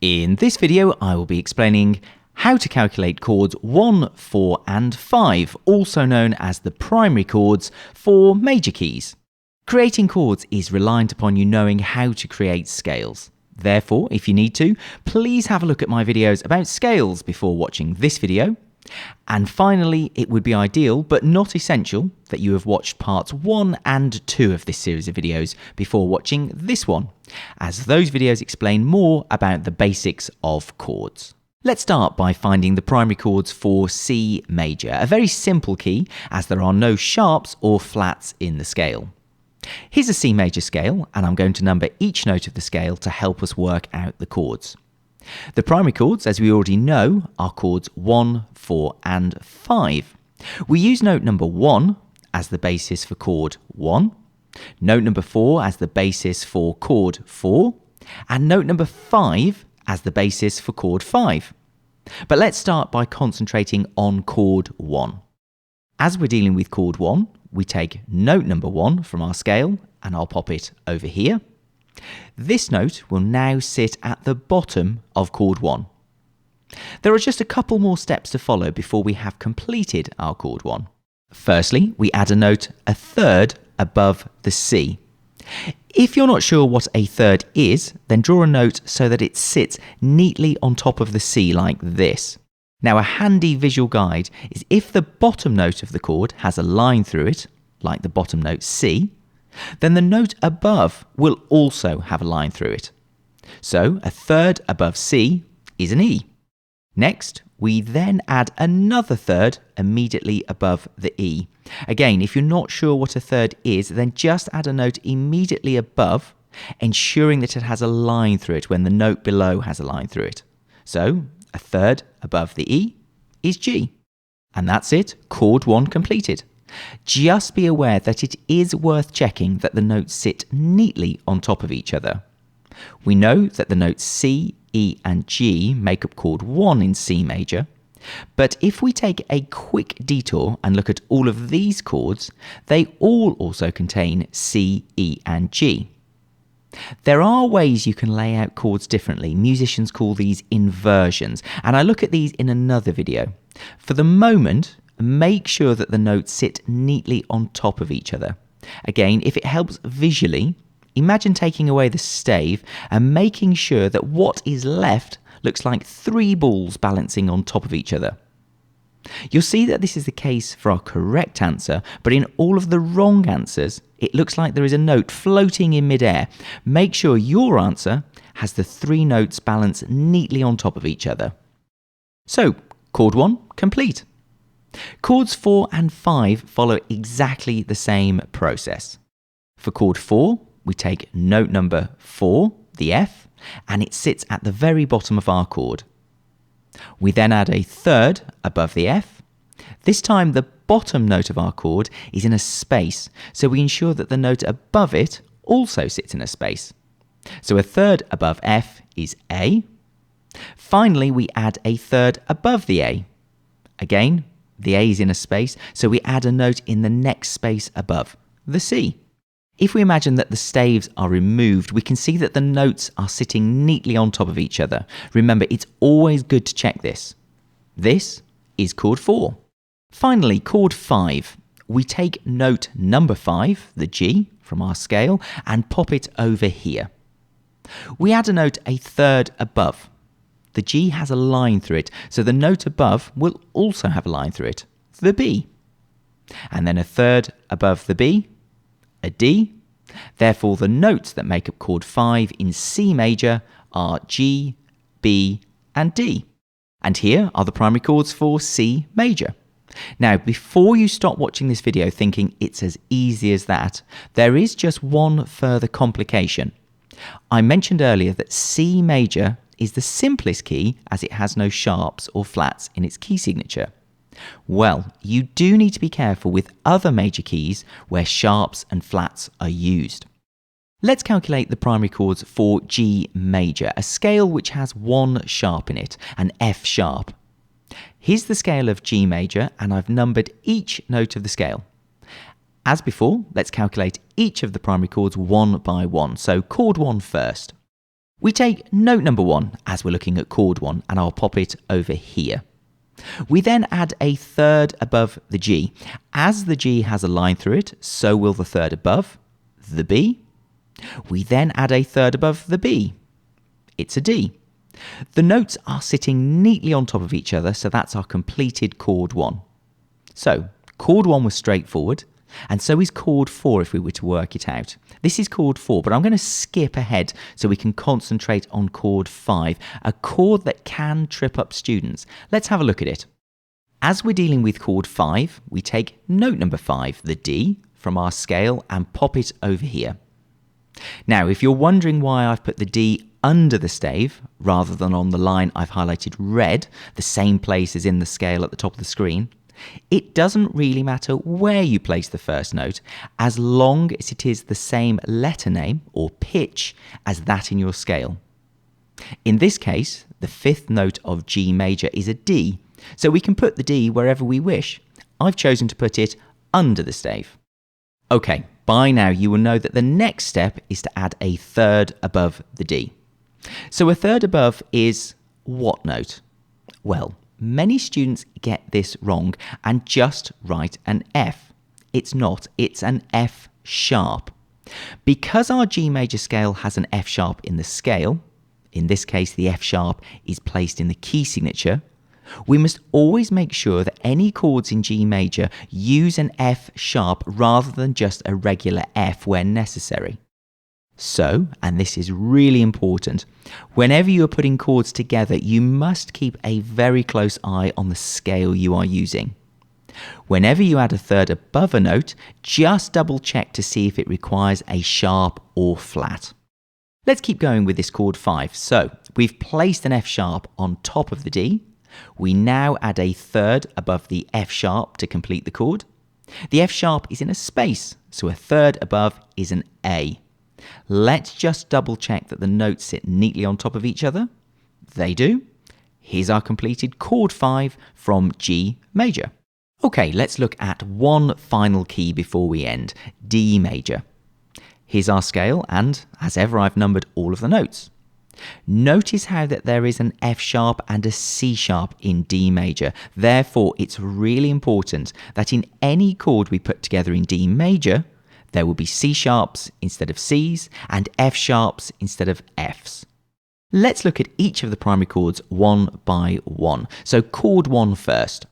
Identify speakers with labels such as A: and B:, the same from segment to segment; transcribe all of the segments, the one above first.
A: In this video, I will be explaining how to calculate chords 1, 4 and 5, also known as the primary chords for major keys. Creating chords is reliant upon you knowing how to create scales. Therefore, if you need to, please have a look at my videos about scales before watching this video. And finally, it would be ideal, but not essential, that you have watched parts 1 and 2 of this series of videos before watching this one, as those videos explain more about the basics of chords. Let's start by finding the primary chords for C major, a very simple key as there are no sharps or flats in the scale. Here's a C major scale, and I'm going to number each note of the scale to help us work out the chords. The primary chords, as we already know, are chords 1, 4 and 5. We use note number 1 as the basis for chord 1, note number 4 as the basis for chord 4, and note number 5 as the basis for chord 5. But let's start by concentrating on chord 1. As we're dealing with chord 1, we take note number 1 from our scale, and I'll pop it over here. This note will now sit at the bottom of chord 1. There are just a couple more steps to follow before we have completed our chord 1. Firstly, we add a note a third above the C. If you're not sure what a third is, then draw a note so that it sits neatly on top of the C like this. Now, a handy visual guide is if the bottom note of the chord has a line through it, like the bottom note C, then the note above will also have a line through it. So a third above C is an E. Next, we then add another third immediately above the E. Again, if you're not sure what a third is, then just add a note immediately above, ensuring that it has a line through it when the note below has a line through it. So a third above the E is G. And that's it, chord 1 completed. Just be aware that it is worth checking that the notes sit neatly on top of each other. We know that the notes C, E and G make up chord 1 in C major, but if we take a quick detour and look at all of these chords, they all also contain C, E and G. There are ways you can lay out chords differently. Musicians call these inversions, and I look at these in another video. For the moment, make sure that the notes sit neatly on top of each other. Again, if it helps visually, imagine taking away the stave and making sure that what is left looks like 3 balls balancing on top of each other. You'll see that this is the case for our correct answer, but in all of the wrong answers, it looks like there is a note floating in midair. Make sure your answer has the 3 notes balanced neatly on top of each other. So, chord 1 complete. Chords 4 and 5 follow exactly the same process. For chord 4, we take note number 4, the F, and it sits at the very bottom of our chord. We then add a third above the F. This time the bottom note of our chord is in a space, so we ensure that the note above it also sits in a space. So a third above F is A. Finally, we add a third above the A. Again, the A is in a space, so we add a note in the next space above, the C. If we imagine that the staves are removed, we can see that the notes are sitting neatly on top of each other. Remember, it's always good to check this. This is chord 4. Finally, chord 5. We take note number 5, the G, from our scale and pop it over here. We add a note a third above. The G has a line through it, so the note above will also have a line through it, the B. And then a third above the B, a D. Therefore, the notes that make up chord 5 in C major are G, B, and D. And here are the primary chords for C major. Now, before you stop watching this video thinking it's as easy as that, there is just one further complication. I mentioned earlier that C major is the simplest key as it has no sharps or flats in its key signature. Well, you do need to be careful with other major keys where sharps and flats are used. Let's calculate the primary chords for G major, a scale which has 1 sharp in it, an F sharp. Here's the scale of G major, and I've numbered each note of the scale. As before, let's calculate each of the primary chords one by one. So chord 1 first. We take note number 1 as we're looking at chord 1, and I'll pop it over here. We then add a third above the G. As the G has a line through it, so will the third above, the B. We then add a third above the B. It's a D. The notes are sitting neatly on top of each other, so that's our completed chord 1. So, chord 1 was straightforward, and so is chord 4 if we were to work it out. This is chord 4, but I'm going to skip ahead so we can concentrate on chord 5, a chord that can trip up students. Let's have a look at it. As we're dealing with chord 5, we take note number 5, the D, from our scale and pop it over here. Now, if you're wondering why I've put the D under the stave rather than on the line I've highlighted red, the same place as in the scale at the top of the screen, it doesn't really matter where you place the first note, as long as it is the same letter name or pitch as that in your scale. In this case, the 5th note of G major is a D, so we can put the D wherever we wish. I've chosen to put it under the stave. Okay, by now you will know that the next step is to add a third above the D. So a third above is what note? Well, many students get this wrong and just write an F. It's not, it's an F sharp. Because our G major scale has an F sharp in the scale, in this case the F sharp is placed in the key signature, we must always make sure that any chords in G major use an F sharp rather than just a regular F where necessary. So, and this is really important, whenever you are putting chords together, you must keep a very close eye on the scale you are using. Whenever you add a third above a note, just double check to see if it requires a sharp or flat. Let's keep going with this chord 5. So, we've placed an F sharp on top of the D. We now add a third above the F sharp to complete the chord. The F sharp is in a space, so a third above is an A. Let's just double check that the notes sit neatly on top of each other. They do. Here's our completed chord 5 from G major. Okay, let's look at one final key before we end, D major. Here's our scale, and as ever I've numbered all of the notes. Notice how that there is an F sharp and a C sharp in D major. Therefore, it's really important that in any chord we put together in D major, there will be C sharps instead of Cs and F sharps instead of Fs. Let's look at each of the primary chords one by one. So chord 1 first.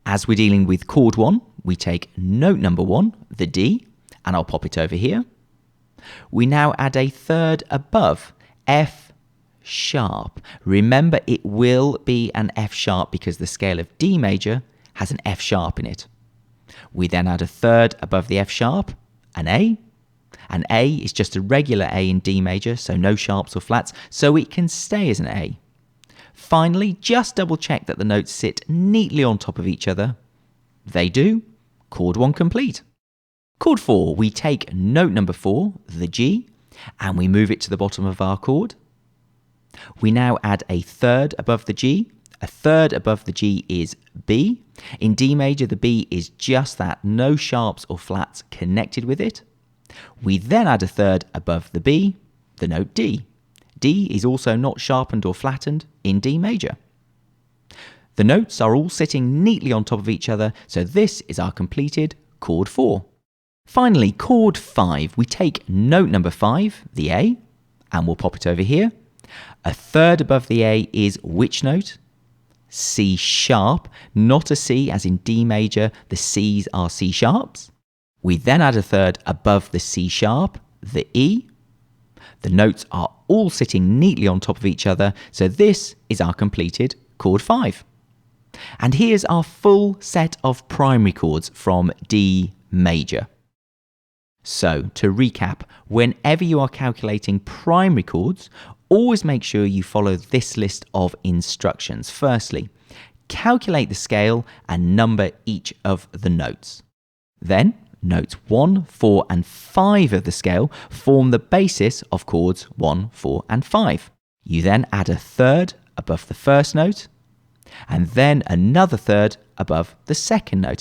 A: As we're dealing with chord 1, we take note number 1, the D, and I'll pop it over here. We now add a third above, F sharp. Remember, it will be an F sharp because the scale of D major has an F sharp in it. We then add a third above the F sharp, an A. An A is just a regular A in D major, so no sharps or flats, so it can stay as an A. Finally, just double check that the notes sit neatly on top of each other. They do. Chord 1 complete. Chord 4, we take note number 4, the G, and we move it to the bottom of our chord. We now add a third above the G. A third above the G is B. In D major, the B is just that, no sharps or flats connected with it. We then add a third above the B, the note D. D is also not sharpened or flattened in D major. The notes are all sitting neatly on top of each other, so this is our completed chord 4. Finally, chord 5, we take note number 5, the A, and we'll pop it over here. A third above the A is which note? C sharp, not a C as in D major, the C's are C sharps. We then add a third above the C sharp, the E. The notes are all sitting neatly on top of each other, so this is our completed chord 5. And here's our full set of primary chords from D major. So, to recap, whenever you are calculating primary chords, always make sure you follow this list of instructions. Firstly, calculate the scale and number each of the notes. Then, notes 1, 4 and 5 of the scale form the basis of chords 1, 4 and 5. You then add a third above the first note, and then another third above the second note.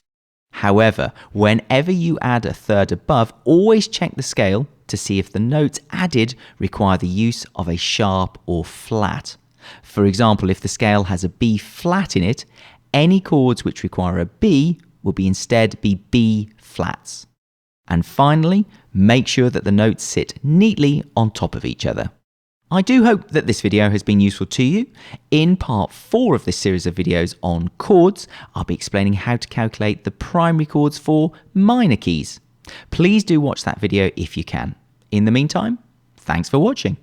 A: However, whenever you add a third above, always check the scale to see if the notes added require the use of a sharp or flat. For example, if the scale has a B flat in it, any chords which require a B will instead be B flats. And finally, make sure that the notes sit neatly on top of each other. I do hope that this video has been useful to you. In part 4 of this series of videos on chords, I'll be explaining how to calculate the primary chords for minor keys. Please do watch that video if you can. In the meantime, thanks for watching.